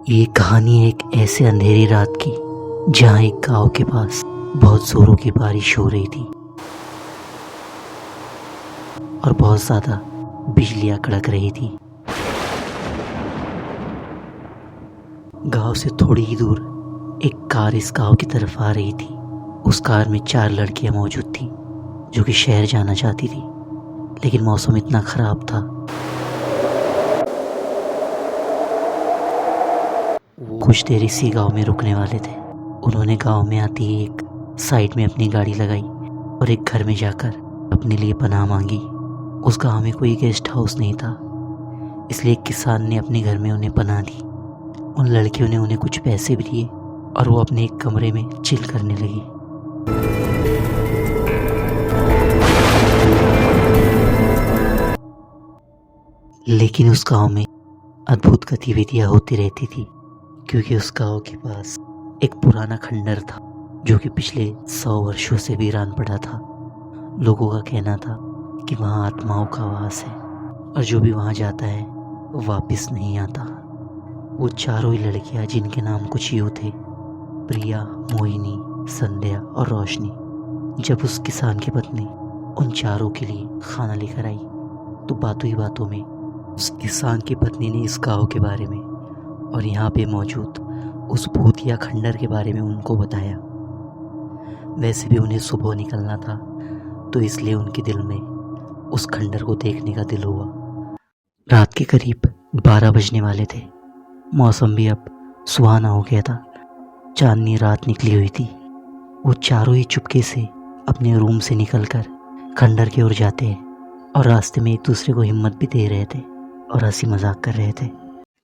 ये कहानी एक ऐसे अंधेरी रात की जहाँ एक गांव के पास बहुत जोरों की बारिश हो रही थी और बहुत ज़्यादा बिजलियां कड़क रही थी। गांव से थोड़ी ही दूर एक कार इस गांव की तरफ आ रही थी। उस कार में 4 लड़कियां मौजूद थीं जो कि शहर जाना चाहती थी, लेकिन मौसम इतना ख़राब था। कुछ देर इसी गांव में रुकने वाले थे। उन्होंने गांव में आते ही एक साइड में अपनी गाड़ी लगाई और एक घर में जाकर अपने लिए पनाह मांगी। उस गांव में कोई गेस्ट हाउस नहीं था, इसलिए एक किसान ने अपने घर में उन्हें पनाह दी। उन लड़कियों ने उन्हें कुछ पैसे भी दिए और वो अपने एक कमरे में चिल करने लगी। लेकिन उस गांव में अद्भुत गतिविधियां होती रहती थी, क्योंकि उस गांव के पास एक पुराना खंडर था जो कि पिछले 100 वर्षों से वीरान पड़ा था। लोगों का कहना था कि वहाँ आत्माओं का वास है और जो भी वहाँ जाता है वो वापस नहीं आता। वो चारों ही लड़कियाँ, जिनके नाम कुछ यूँ थे, प्रिया, मोहिनी, संध्या और रोशनी, जब उस किसान की पत्नी उन चारों के लिए खाना लेकर आई तो बातों ही बातों में उस किसान की पत्नी ने इस गाँव के बारे में और यहाँ पे मौजूद उस भूतिया खंडर के बारे में उनको बताया। वैसे भी उन्हें सुबह निकलना था, तो इसलिए उनके दिल में उस खंडर को देखने का दिल हुआ। रात के करीब 12 बजने वाले थे। मौसम भी अब सुहाना हो गया था। चांदनी रात निकली हुई थी। वो चारों ही चुपके से अपने रूम से निकलकर खंडर की ओर जाते हैं और रास्ते में एक दूसरे को हिम्मत भी दे रहे थे और हंसी मजाक कर रहे थे।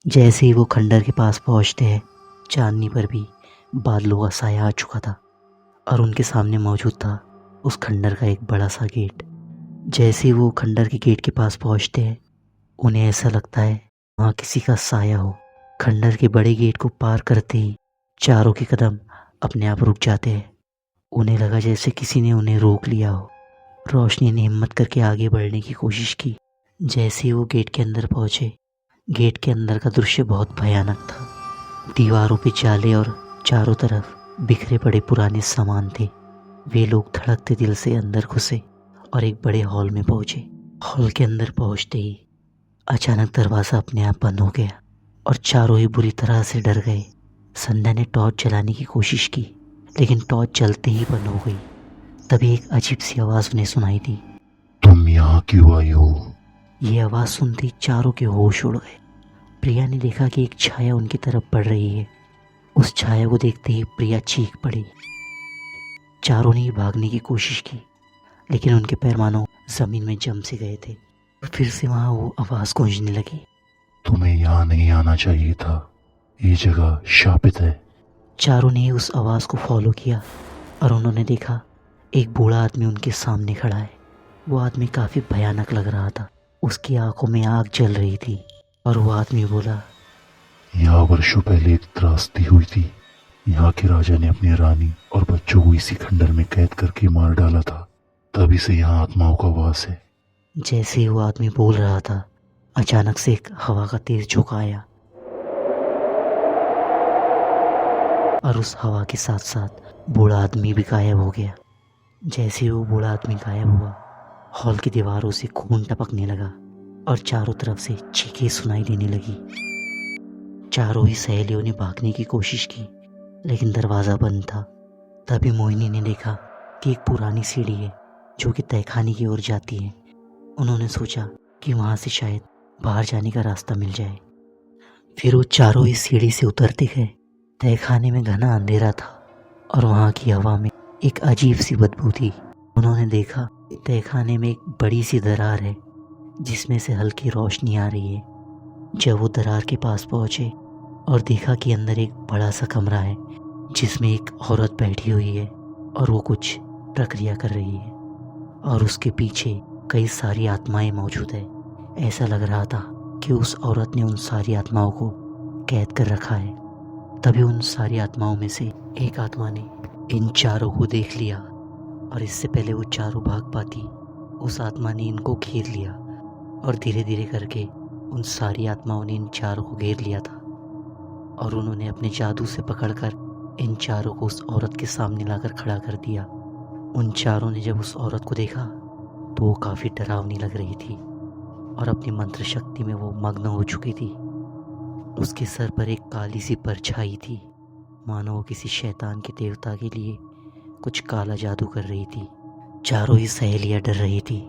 जैसे ही वो खंडर के पास पहुंचते हैं, चांदनी पर भी बादलों का साया आ चुका था और उनके सामने मौजूद था उस खंडर का एक बड़ा सा गेट। जैसे ही वो खंडर के गेट के पास पहुंचते हैं, उन्हें ऐसा लगता है वहाँ किसी का साया हो। खंडर के बड़े गेट को पार करते ही चारों के कदम अपने आप रुक जाते हैं। उन्हें लगा जैसे किसी ने उन्हें रोक लिया हो। रोशनी ने हिम्मत करके आगे बढ़ने की कोशिश की। जैसे ही वो गेट के अंदर पहुँचे, गेट के अंदर का दृश्य बहुत भयानक था। दीवारों पे जाले और चारों तरफ बिखरे पड़े पुराने सामान थे। वे लोग धड़कते दिल से अंदर घुसे और एक बड़े हॉल में पहुंचे। हॉल के अंदर पहुंचते ही अचानक दरवाज़ा अपने आप बंद हो गया और चारों ही बुरी तरह से डर गए। संध्या ने टॉर्च जलाने की कोशिश की, लेकिन टॉर्च जलते ही बंद हो गई। तभी एक अजीब सी आवाज़ उन्हें सुनाई दी। तुम यहाँ क्यों आई हो? ये आवाज़ सुनते ही चारों के होश उड़ गए। प्रिया ने देखा कि एक छाया उनकी तरफ बढ़ रही है। उस छाया को देखते ही प्रिया चीख पड़ी। चारों ने भागने की कोशिश की, लेकिन उनके पैर मानो जमीन में जम से गए थे। फिर से वहाँ वो आवाज़ गूंजने लगी। तुम्हें यहाँ नहीं आना चाहिए था, ये जगह शापित है। चारों ने उस आवाज़ को फॉलो किया और उन्होंने देखा एक बूढ़ा आदमी उनके सामने खड़ा है। वो आदमी काफ़ी भयानक लग रहा था। उसकी आंखों में आग जल रही थी और वो आदमी बोला, यहाँ वर्षों पहले एक त्रासदी हुई थी। यहाँ के राजा ने अपनी रानी और बच्चों को इसी खंडर में कैद करके मार डाला था। तभी से यहाँ आत्माओं का वास है। जैसे ही वो आदमी बोल रहा था, अचानक से एक हवा का तेज झोंका आया और उस हवा के साथ साथ बूढ़ा आदमी भी गायब हो गया। जैसे ही वो बूढ़ा आदमी गायब हुआ, हॉल की दीवारों से खून टपकने लगा और चारों तरफ से चीखें सुनाई देने लगी। चारों ही सहेलियों ने भागने की कोशिश की, लेकिन दरवाज़ा बंद था। तभी मोहिनी ने देखा कि एक पुरानी सीढ़ी है जो कि तहखाने की ओर जाती है। उन्होंने सोचा कि वहाँ से शायद बाहर जाने का रास्ता मिल जाए। फिर वो चारों ही सीढ़ी से उतरते गए। तहखाने में घना अंधेरा था और वहाँ की हवा में एक अजीब सी बदबू थी। उन्होंने देखा तहखाने में एक बड़ी सी दरार है जिसमें से हल्की रोशनी आ रही है। जब वो दरार के पास पहुँचे और देखा कि अंदर एक बड़ा सा कमरा है जिसमें एक औरत बैठी हुई है और वो कुछ प्रक्रिया कर रही है और उसके पीछे कई सारी आत्माएं मौजूद है। ऐसा लग रहा था कि उस औरत ने उन सारी आत्माओं को कैद कर रखा है। तभी उन सारी आत्माओं में से एक आत्मा ने इन चारों को देख लिया और इससे पहले वो चारों भाग पाती, उस आत्मा ने इनको घेर लिया और धीरे धीरे करके उन सारी आत्माओं ने इन चारों को घेर लिया था। और उन्होंने अपने जादू से पकड़कर इन चारों को उस औरत के सामने लाकर खड़ा कर दिया। उन चारों ने जब उस औरत को देखा तो वो काफ़ी डरावनी लग रही थी और अपनी मंत्र शक्ति में वो मग्न हो चुकी थी। उसके सर पर एक काली सी परछाई थी, मानो वो किसी शैतान के देवता के लिए कुछ काला जादू कर रही थी। चारों ही सहेलियां डर रही थी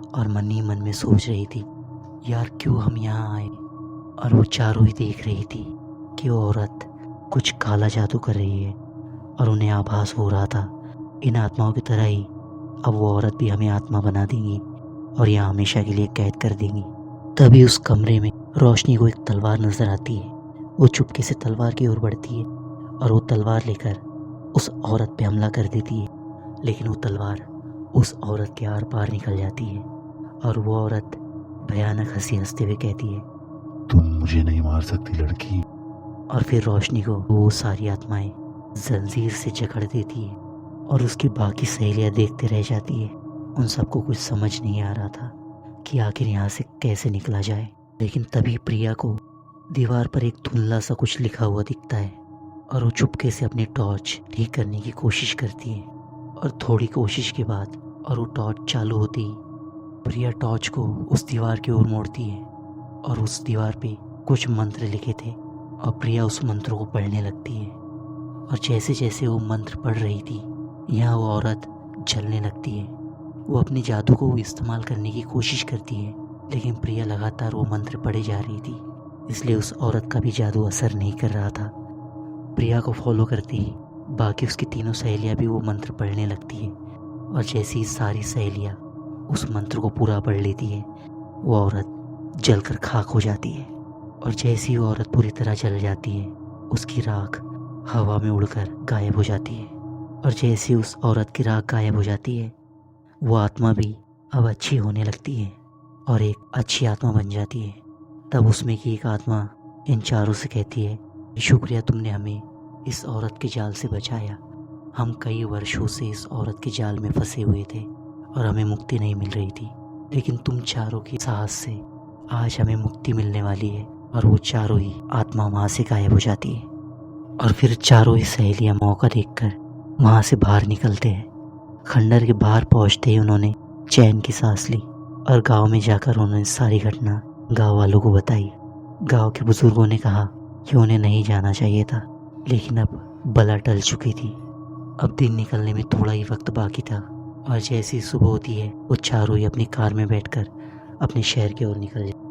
और मन ही मन में सोच रही थी, यार क्यों हम यहाँ आए। और वो चारों ही देख रही थी कि वो औरत कुछ काला जादू कर रही है और उन्हें आभास हो रहा था इन आत्माओं की तरह ही अब वो औरत भी हमें आत्मा बना देंगी और यहाँ हमेशा के लिए कैद कर देंगी। तभी उस कमरे में रोशनी को एक तलवार नजर आती है। वो चुपके से तलवार की ओर बढ़ती है और वो तलवार लेकर उस औरत पे हमला कर देती है, लेकिन वो तलवार उस औरत के आर पार निकल जाती है और वो औरत भयानक हंसी हंसते हुए कहती है, तुम मुझे नहीं मार सकती लड़की। और फिर रोशनी को वो सारी आत्माएं जंजीर से जकड़ देती है और उसकी बाकी सहेलियां देखते रह जाती है। उन सबको कुछ समझ नहीं आ रहा था कि आखिर यहाँ से कैसे निकला जाए। लेकिन तभी प्रिया को दीवार पर एक धुंधला सा कुछ लिखा हुआ दिखता है और वो चुपके से अपनी टॉर्च ठीक करने की कोशिश करती है और थोड़ी कोशिश के बाद और वो टॉर्च चालू होती ही प्रिया टॉर्च को उस दीवार की ओर मोड़ती है और उस दीवार पे कुछ मंत्र लिखे थे और प्रिया उस मंत्र को पढ़ने लगती है। और जैसे जैसे वो मंत्र पढ़ रही थी यहाँ वो औरत जलने लगती है। वो अपने जादू को इस्तेमाल करने की कोशिश करती है, लेकिन प्रिया लगातार वो मंत्र पढ़े जा रही थी, इसलिए उस औरत का भी जादू असर नहीं कर रहा था। प्रिया को फॉलो करती ही बाकी उसकी तीनों सहेलियां भी वो मंत्र पढ़ने लगती है और जैसे ही सारी सहेलियां उस मंत्र को पूरा पढ़ लेती है वो औरत जलकर खाक हो जाती है। और जैसे ही वो औरत पूरी तरह जल जाती है उसकी राख हवा में उड़कर गायब हो जाती है। और जैसे ही उस औरत की राख गायब हो जाती है वो आत्मा भी अब अच्छी होने लगती है और एक अच्छी आत्मा बन जाती है। तब उसमें की एक आत्मा इन चारों से कहती है, शुक्रिया तुमने हमें इस औरत के जाल से बचाया। हम कई वर्षों से इस औरत के जाल में फंसे हुए थे और हमें मुक्ति नहीं मिल रही थी, लेकिन तुम चारों के साहस से आज हमें मुक्ति मिलने वाली है। और वो चारों ही आत्मा वहाँ से गायब हो जाती है और फिर चारों ही सहेलियाँ मौका देखकर वहाँ से बाहर निकलते हैं। खंडर के बाहर पहुँचते ही उन्होंने चैन की सांस ली और गांव में जाकर उन्होंने सारी घटना गांव वालों को बताई। गांव के बुजुर्गों ने कहा कि उन्हें नहीं जाना चाहिए था, लेकिन अब बला टल चुकी थी। अब दिन निकलने में थोड़ा ही वक्त बाकी था और जैसे ही सुबह होती है वो चारों ही अपनी कार में बैठकर अपने शहर की ओर निकल जाते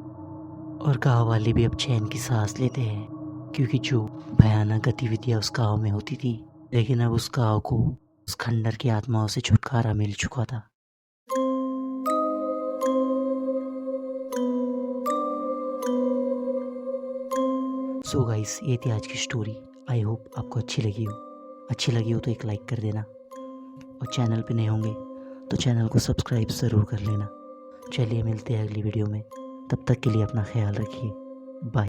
और गांव वाले भी अब चैन की सांस लेते हैं, क्योंकि जो भयानक गतिविधियां उस गांव में होती थी, लेकिन अब उस गांव को उस खंडर की आत्माओं से छुटकारा मिल चुका था। सो गाइस, ये थी आज की स्टोरी। आई होप आपको अच्छी लगी हो तो एक लाइक कर देना और चैनल पे नए होंगे तो चैनल को सब्सक्राइब ज़रूर कर लेना। चलिए मिलते हैं अगली वीडियो में, तब तक के लिए अपना ख्याल रखिए। बाय।